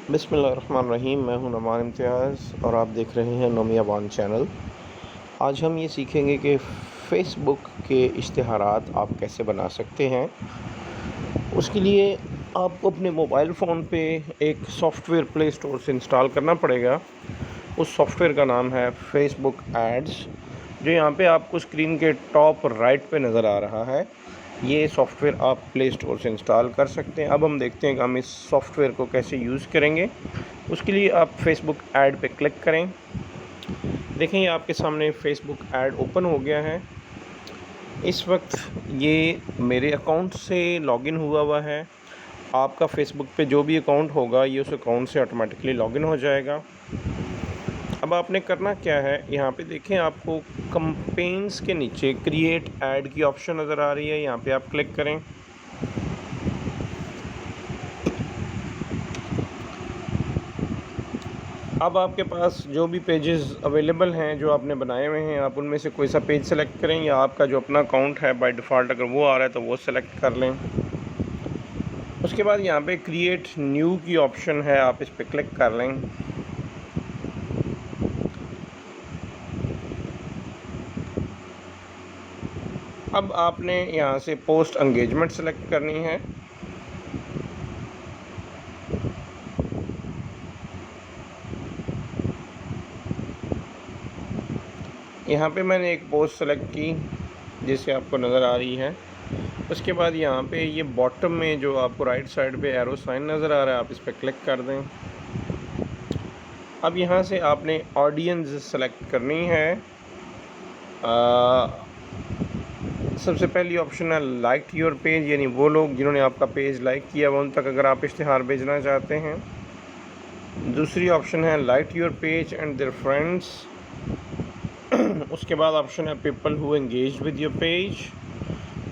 बिस्मिल्लाहिर्रहमानिर्रहीम। मैं हूं नुमान इम्तियाज़ और आप देख रहे हैं नोमियाबान चैनल। आज हम ये सीखेंगे कि फ़ेसबुक के इश्तिहारात आप कैसे बना सकते हैं। उसके लिए आपको अपने मोबाइल फ़ोन पे एक सॉफ्टवेयर प्ले स्टोर से इंस्टॉल करना पड़ेगा। उस सॉफ्टवेयर का नाम है फ़ेसबुक एड्स, जो यहाँ पे आपको स्क्रीन के टॉप राइट पे नज़र आ रहा है। ये सॉफ्टवेयर आप प्ले स्टोर से इंस्टॉल कर सकते हैं। अब हम देखते हैं कि हम इस सॉफ्टवेयर को कैसे यूज़ करेंगे। उसके लिए आप फेसबुक ऐड पे क्लिक करें। देखें, ये आपके सामने फेसबुक ऐड ओपन हो गया है। इस वक्त ये मेरे अकाउंट से लॉगिन हुआ है। आपका फेसबुक पे जो भी अकाउंट होगा, ये उस अकाउंट से ऑटोमेटिकली लॉगिन हो जाएगा। अब आपने करना क्या है, यहाँ पे देखें, आपको कैंपेन्स के नीचे क्रिएट ऐड की ऑप्शन नज़र आ रही है। यहाँ पे आप क्लिक करें। अब आपके पास जो भी पेजेस अवेलेबल हैं जो आपने बनाए हुए हैं, आप उनमें से कोई सा पेज सेलेक्ट करें, या आपका जो अपना अकाउंट है बाय डिफ़ॉल्ट अगर वो आ रहा है तो वो सेलेक्ट कर लें। उसके बाद यहाँ पे क्रिएट न्यू की ऑप्शन है, आप इस पर क्लिक कर लें। अब आपने यहाँ से पोस्ट एंगेजमेंट सेलेक्ट करनी है। यहाँ पे मैंने एक पोस्ट सेलेक्ट की जिससे आपको नज़र आ रही है। उसके बाद यहाँ पे ये बॉटम में जो आपको राइट साइड पे एरो साइन नज़र आ रहा है, आप इस पर क्लिक कर दें। अब यहाँ से आपने ऑडियंस सेलेक्ट करनी है। सबसे पहली ऑप्शन है लाइक योर पेज, यानी वो लोग जिन्होंने आपका पेज लाइक किया हुआ उन तक अगर आप इश्तिहार भेजना चाहते हैं। दूसरी ऑप्शन है like your page and their friends. उसके बाद ऑप्शन है people who engage with your page,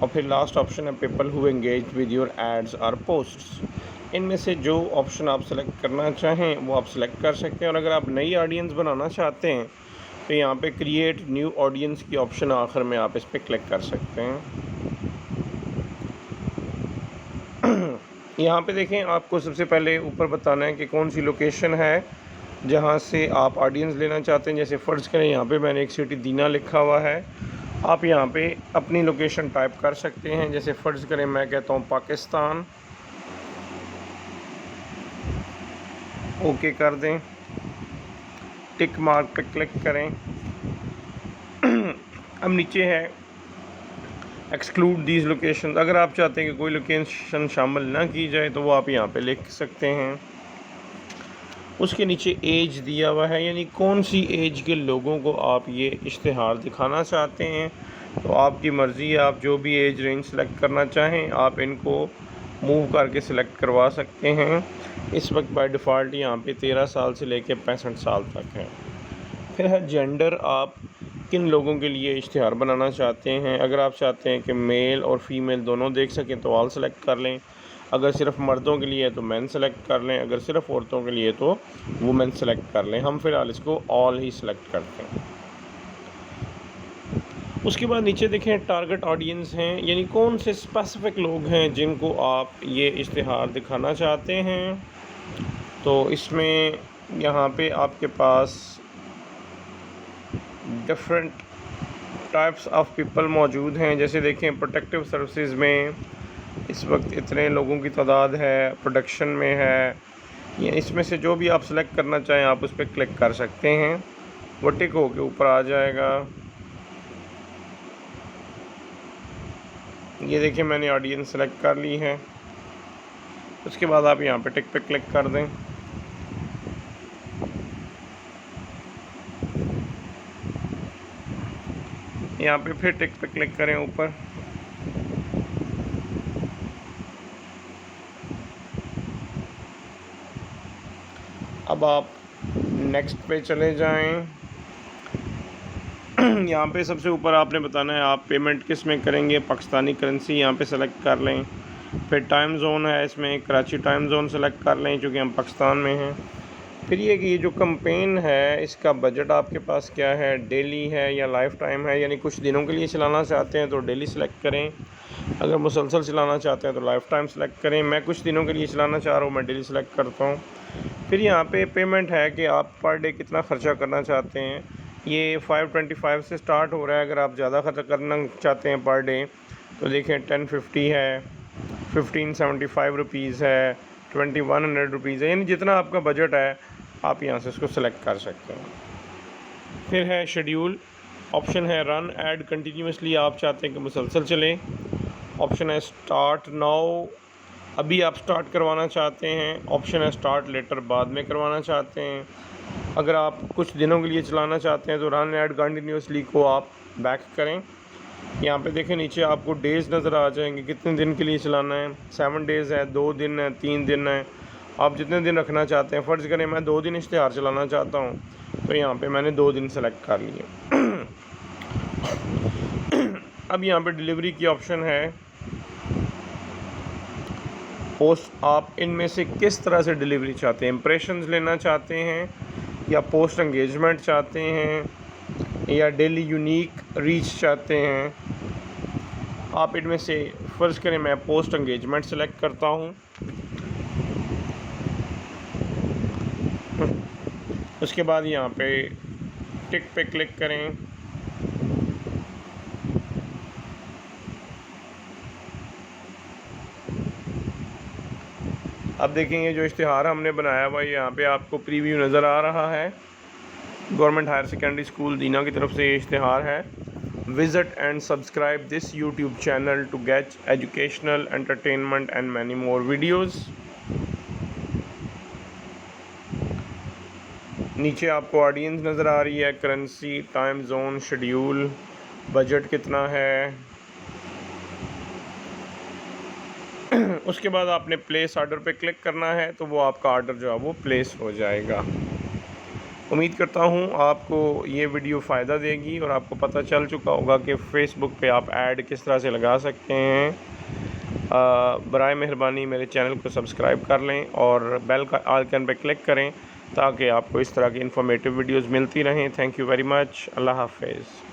और फिर लास्ट ऑप्शन है people who engage with your ads और पोस्ट्स। इनमें से जो ऑप्शन आप सेलेक्ट करना चाहें वो आप सेलेक्ट कर सकते हैं। और अगर आप नई ऑडियंस बनाना चाहते हैं तो यहाँ पे क्रिएट न्यू ऑडियंस की ऑप्शन आखिर में आप इस पर क्लिक कर सकते हैं। यहाँ पे देखें, आपको सबसे पहले ऊपर बताना है कि कौन सी लोकेशन है जहाँ से आप ऑडियंस लेना चाहते हैं। जैसे फ़र्ज़ करें यहाँ पे मैंने एक सिटी दीना लिखा हुआ है, आप यहाँ पे अपनी लोकेशन टाइप कर सकते हैं। जैसे फ़र्ज़ करें मैं कहता हूँ पाकिस्तान, ओके कर दें, टिक मार्क पे क्लिक करें। अब नीचे है एक्सक्लूड दीज लोकेशन। अगर आप चाहते हैं कि कोई लोकेशन शामिल ना की जाए तो वो आप यहाँ पे लिख सकते हैं। उसके नीचे एज दिया हुआ है, यानी कौन सी एज के लोगों को आप ये इश्तिहार दिखाना चाहते हैं। तो आपकी मर्ज़ी है, आप जो भी एज रेंज सेलेक्ट करना चाहें आप इनको मूव करके सिलेक्ट करवा सकते हैं। इस वक्त बाय डिफ़ॉल्ट यहाँ पे 13 साल से लेकर 65 साल तक है। फिर है जेंडर, आप किन लोगों के लिए इश्तिहार बनाना चाहते हैं। अगर आप चाहते हैं कि मेल और फीमेल दोनों देख सकें तो ऑल सेलेक्ट कर लें। अगर सिर्फ मर्दों के लिए है तो मेन सेलेक्ट कर लें। अगर सिर्फ औरतों के लिए तो वुमेन सेलेक्ट कर लें। हम फ़िलहाल इसको ऑल ही सेलेक्ट करते हैं। उसके बाद नीचे देखें टारगेट ऑडियंस हैं, यानी कौन से स्पेसिफ़िक लोग हैं जिनको आप ये इश्तिहार दिखाना चाहते हैं। तो इसमें यहाँ पे आपके पास डिफरेंट टाइप्स ऑफ पीपल मौजूद हैं। जैसे देखें, प्रोटेक्टिव सर्विसेज में इस वक्त इतने लोगों की तादाद है, प्रोडक्शन में है, या इसमें से जो भी आप सेलेक्ट करना चाहें आप उस पर क्लिक कर सकते हैं। वो टिक हो के ऊपर आ जाएगा। ये देखिए, मैंने ऑडियंस सेलेक्ट कर ली है। उसके बाद आप यहाँ पे टिक पे क्लिक कर दें। यहाँ पे फिर टिक पे क्लिक करें ऊपर। अब आप नेक्स्ट पे चले जाएं। यहाँ पे सबसे ऊपर आपने बताना है आप पेमेंट किस में करेंगे। पाकिस्तानी करेंसी यहाँ पे सेलेक्ट कर लें। फिर टाइम ज़ोन है, इसमें कराची टाइम ज़ोन सेलेक्ट कर लें क्योंकि हम पाकिस्तान में हैं। फिर ये जो कैंपेन है इसका बजट आपके पास क्या है, डेली है या लाइफ टाइम है, यानी कुछ दिनों के लिए चलाना चाहते हैं तो डेली सेलेक्ट करें। अगर मुसलसल चलाना चाहते हैं तो लाइफ टाइम सेलेक्ट करें। मैं कुछ दिनों के लिए चलाना चाह रहा हूँ, मैं डेली सेलेक्ट करता हूँ। फिर यहाँ पे पेमेंट है कि आप पर डे कितना ख़र्चा करना चाहते हैं। ये 525 से स्टार्ट हो रहा है। अगर आप ज़्यादा खर्चा करना चाहते हैं पर डे तो देखें 1050 है, 1575 रुपीज़ है, 2100 रुपीज़ है, यानी जितना आपका बजट है आप यहाँ से इसको सेलेक्ट कर सकते हैं। फिर है शेड्यूल, ऑप्शन है रन ऐड कंटिन्यूसली, आप चाहते हैं कि मुसलसल चले। ऑप्शन है स्टार्ट नाउ, अभी आप स्टार्ट करवाना चाहते हैं। ऑप्शन है स्टार्ट लेटर, बाद में करवाना चाहते हैं। अगर आप कुछ दिनों के लिए चलाना चाहते हैं तो रन ऐड कंटिन्यूसली को आप बैक करें। यहाँ पे देखें नीचे आपको डेज़ नज़र आ जाएंगे, कितने दिन के लिए चलाना है। 7 डेज़ है, 2 दिन है, 3 दिन है, आप जितने दिन रखना चाहते हैं। फ़र्ज़ करें मैं 2 दिन इश्तिहार चलाना चाहता हूँ तो यहाँ पे मैंने 2 दिन सेलेक्ट कर लिए। अब यहाँ पे डिलीवरी की ऑप्शन है। पोस्ट, आप इनमें से किस तरह से डिलीवरी चाहते हैं, इम्प्रेशंस लेना चाहते हैं या पोस्ट एंगेजमेंट चाहते हैं या डेली यूनिक रीच चाहते हैं। आप इनमें से फ़र्ज़ करें मैं पोस्ट एंगेजमेंट सेलेक्ट करता हूँ। उसके बाद यहाँ पे टिक पे क्लिक करें। अब देखेंगे जो इश्तिहार हमने बनाया हुआ यहाँ पे आपको प्रीव्यू नज़र आ रहा है। Government higher secondary school Dina की तरफ से ये इश्तिहार है। Visit and subscribe this YouTube channel to get educational, entertainment and many more videos. नीचे आपको ऑडियंस नज़र आ रही है, currency, time zone, schedule, budget कितना है। उसके बाद आपने प्लेस ऑर्डर पे क्लिक करना है तो वो आपका ऑर्डर जो है वो प्लेस हो जाएगा। उम्मीद करता हूँ आपको ये वीडियो फ़ायदा देगी और आपको पता चल चुका होगा कि फ़ेसबुक पे आप ऐड किस तरह से लगा सकते हैं। बराए मेहरबानी मेरे चैनल को सब्सक्राइब कर लें और बेल का आइकन पे क्लिक करें ताकि आपको इस तरह की इन्फॉर्मेटिव वीडियोज़ मिलती रहें। Thank you very much. अल्लाह हाफ़िज़।